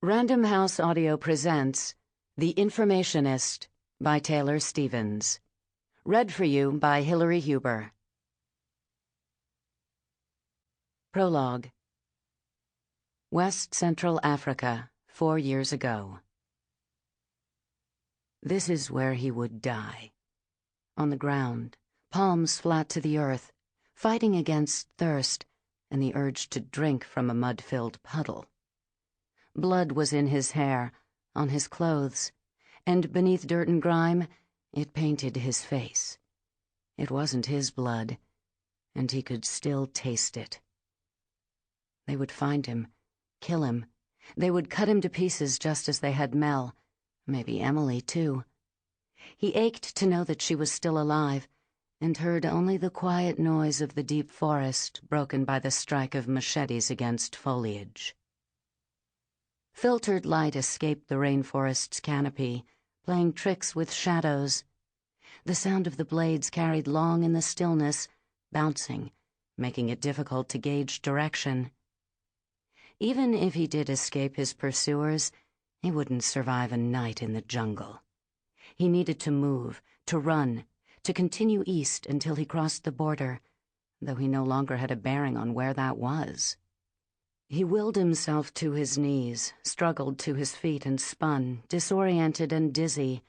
Random House Audio presents The Informationist by Taylor Stevens. Read for you by Hilary Huber. Prologue. West Central Africa, 4 years ago. This is where he would die. On the ground, palms flat to the earth, fighting against thirst and the urge to drink from a mud-filled puddle. Blood was in his hair, on his clothes, and beneath dirt and grime, it painted his face. It wasn't his blood, and he could still taste it. They would find him, kill him. They would cut him to pieces just as they had Mel, maybe Emily too. He ached to know that she was still alive, and heard only the quiet noise of the deep forest broken by the strike of machetes against foliage. Filtered light escaped the rainforest's canopy, playing tricks with shadows. The sound of the blades carried long in the stillness, bouncing, making it difficult to gauge direction. Even if he did escape his pursuers, he wouldn't survive a night in the jungle. He needed to move, to run, to continue east until he crossed the border, though he no longer had a bearing on where that was. He willed himself to his knees, struggled to his feet and spun, disoriented and dizzy,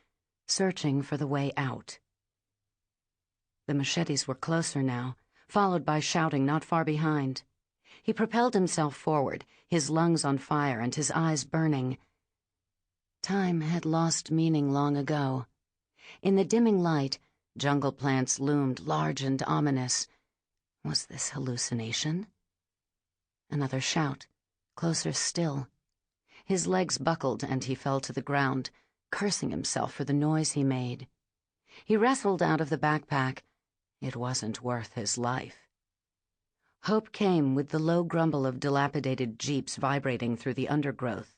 searching for the way out. The machetes were closer now, followed by shouting not far behind. He propelled himself forward, his lungs on fire and his eyes burning. Time had lost meaning long ago. In the dimming light, jungle plants loomed large and ominous. Was this hallucination? Another shout, closer still. His legs buckled and he fell to the ground, cursing himself for the noise he made. He wrestled out of the backpack. It wasn't worth his life. Hope came with the low grumble of dilapidated jeeps vibrating through the undergrowth.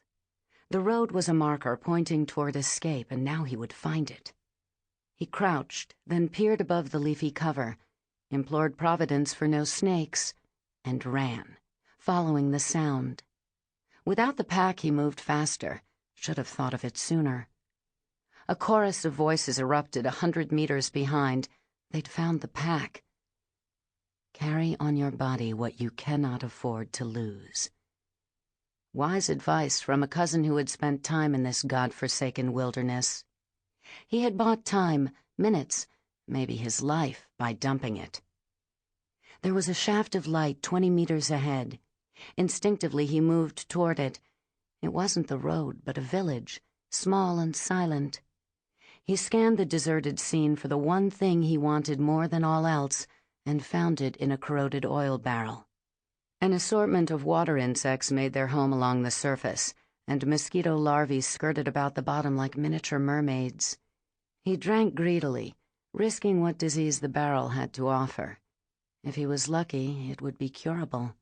The road was a marker pointing toward escape, and now he would find it. He crouched, then peered above the leafy cover, implored Providence for no snakes, and ran, following the sound. Without the pack, he moved faster. Should have thought of it sooner. A chorus of voices erupted 100 meters behind. They'd found the pack. Carry on your body what you cannot afford to lose. Wise advice from a cousin who had spent time in this God-forsaken wilderness. He had bought time, minutes, maybe his life, by dumping it. There was a shaft of light 20 meters ahead. Instinctively he moved toward it. It wasn't the road, but a village, small and silent. He scanned the deserted scene for the one thing he wanted more than all else, and found it in a corroded oil barrel. An assortment of water insects made their home along the surface, and mosquito larvae skirted about the bottom like miniature mermaids. He drank greedily, risking what disease the barrel had to offer. If he was lucky, it would be curable.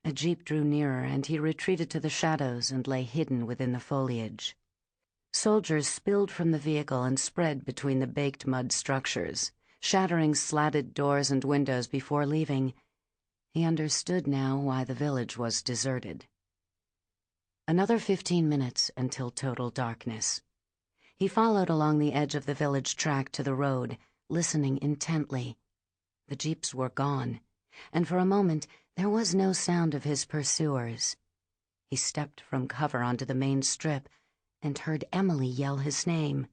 A jeep drew nearer, and he retreated to the shadows and lay hidden within the foliage. Soldiers spilled from the vehicle and spread between the baked mud structures, shattering slatted doors and windows before leaving. He understood now why the village was deserted. Another 15 minutes until total darkness. He followed along the edge of the village track to the road, listening intently. The jeeps were gone, and for a moment there was no sound of his pursuers. He stepped from cover onto the main strip and heard Emily yell his name.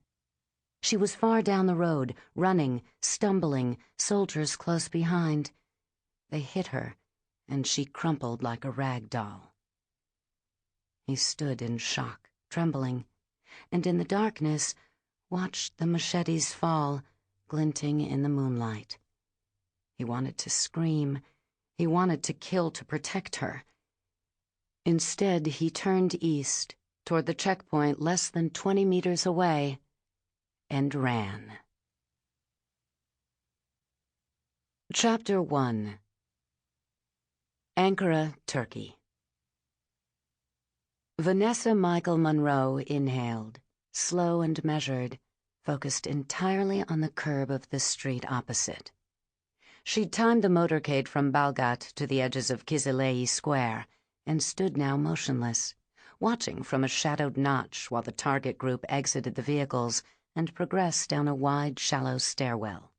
She was far down the road, running, stumbling, soldiers close behind. They hit her, and she crumpled like a rag doll. He stood in shock, trembling, and in the darkness watched the machetes fall, glinting in the moonlight. He wanted to scream. He wanted to kill to protect her. Instead, he turned east, toward the checkpoint less than 20 meters away, and ran. Chapter 1. Ankara, Turkey. Vanessa Michael Munroe inhaled, slow and measured, focused entirely on the curb of the street opposite. She'd timed the motorcade from Balgat to the edges of Kizilei Square and stood now motionless, watching from a shadowed notch while the target group exited the vehicles and progressed down a wide, shallow stairwell.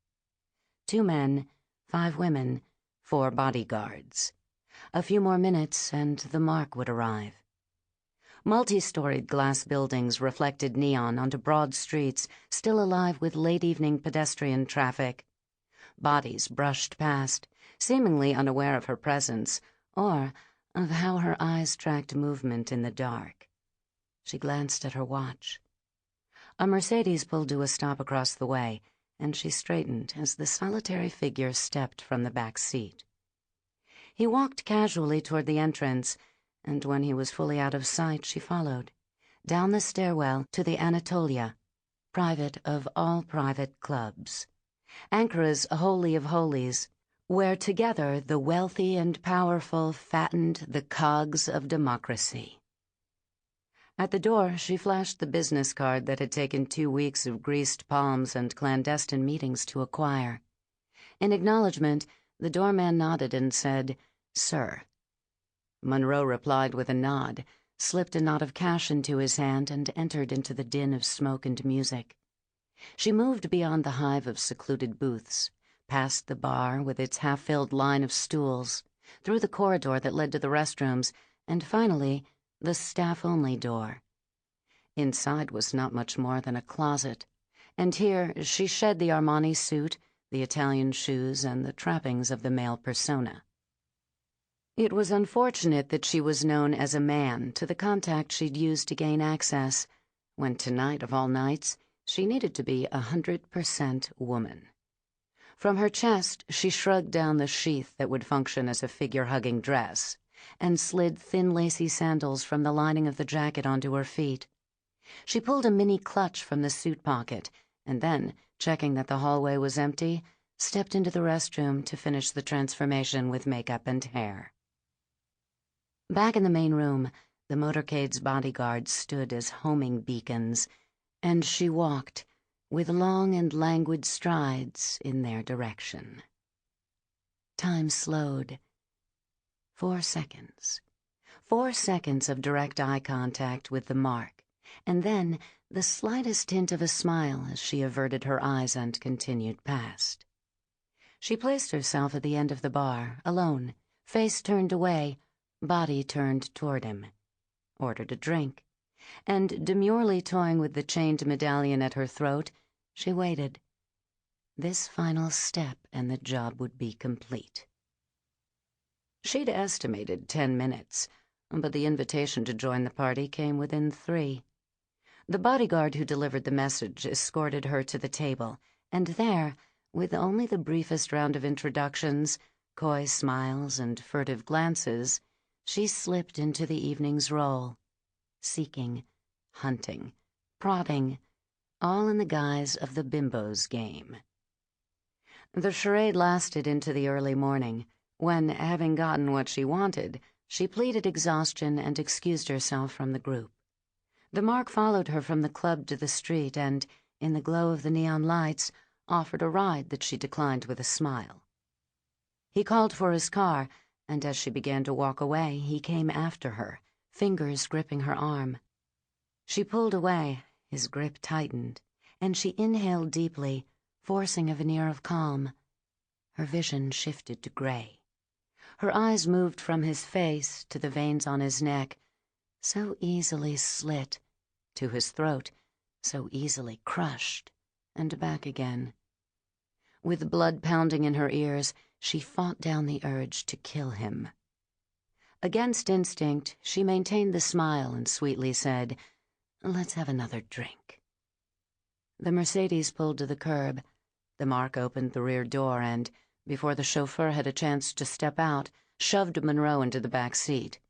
2 men, 5 women, 4 bodyguards. A few more minutes and the mark would arrive. Multi-storied glass buildings reflected neon onto broad streets still alive with late-evening pedestrian traffic. Bodies brushed past, seemingly unaware of her presence or of how her eyes tracked movement in the dark. She glanced at her watch. A Mercedes pulled to a stop across the way, and she straightened as the solitary figure stepped from the back seat. He walked casually toward the entrance, and when he was fully out of sight, she followed, down the stairwell to the Anatolia, private of all private clubs, Ankare's holy of holies, where together the wealthy and powerful fattened the cogs of democracy. At the door, she flashed the business card that had taken 2 weeks of greased palms and clandestine meetings to acquire. In acknowledgement, the doorman nodded and said, "Sir." Munroe replied with a nod, slipped a knot of cash into his hand, and entered into the din of smoke and music. She moved beyond the hive of secluded booths, past the bar with its half-filled line of stools, through the corridor that led to the restrooms, and finally the staff-only door. Inside was not much more than a closet, and here she shed the Armani suit, the Italian shoes, and the trappings of the male persona. It was unfortunate that she was known as a man to the contact she'd used to gain access, when tonight of all nights she needed to be 100% woman. From her chest, she shrugged down the sheath that would function as a figure-hugging dress, and slid thin lacy sandals from the lining of the jacket onto her feet. She pulled a mini clutch from the suit pocket, and then, checking that the hallway was empty, stepped into the restroom to finish the transformation with makeup and hair. Back in the main room, the motorcade's bodyguards stood as homing beacons, and she walked, with long and languid strides, in their direction. Time slowed. 4 seconds. 4 seconds of direct eye contact with the mark, and then the slightest hint of a smile as she averted her eyes and continued past. She placed herself at the end of the bar, alone, face turned away, body turned toward him, ordered a drink, and demurely toying with the chained medallion at her throat, she waited. This final step and the job would be complete. She'd estimated 10 minutes, but the invitation to join the party came within 3. The bodyguard who delivered the message escorted her to the table, and there, with only the briefest round of introductions, coy smiles, and furtive glances, she slipped into the evening's role, seeking, hunting, prodding, all in the guise of the bimbo's game. The charade lasted into the early morning, when, having gotten what she wanted, she pleaded exhaustion and excused herself from the group. The mark followed her from the club to the street and, in the glow of the neon lights, offered a ride that she declined with a smile. He called for his car, and as she began to walk away, he came after her, fingers gripping her arm. She pulled away, his grip tightened, and she inhaled deeply, forcing a veneer of calm. Her vision shifted to gray. Her eyes moved from his face to the veins on his neck, so easily slit, to his throat, so easily crushed, and back again. With blood pounding in her ears, she fought down the urge to kill him. Against instinct, she maintained the smile and sweetly said, "Let's have another drink." The Mercedes pulled to the curb. The mark opened the rear door and, before the chauffeur had a chance to step out, shoved Munroe into the back seat.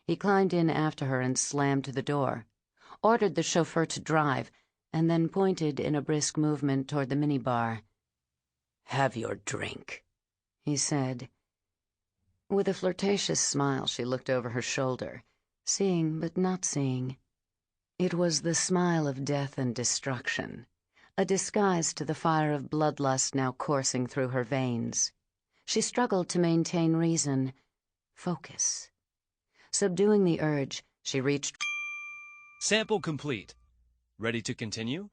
He climbed in after her and slammed the door, ordered the chauffeur to drive, and then pointed in a brisk movement toward the minibar. "Have your drink," he said. With a flirtatious smile, she looked over her shoulder, seeing but not seeing. It was the smile of death and destruction, a disguise to the fire of bloodlust now coursing through her veins. She struggled to maintain reason, focus. Subduing the urge, She reached. Sample complete. Ready to continue?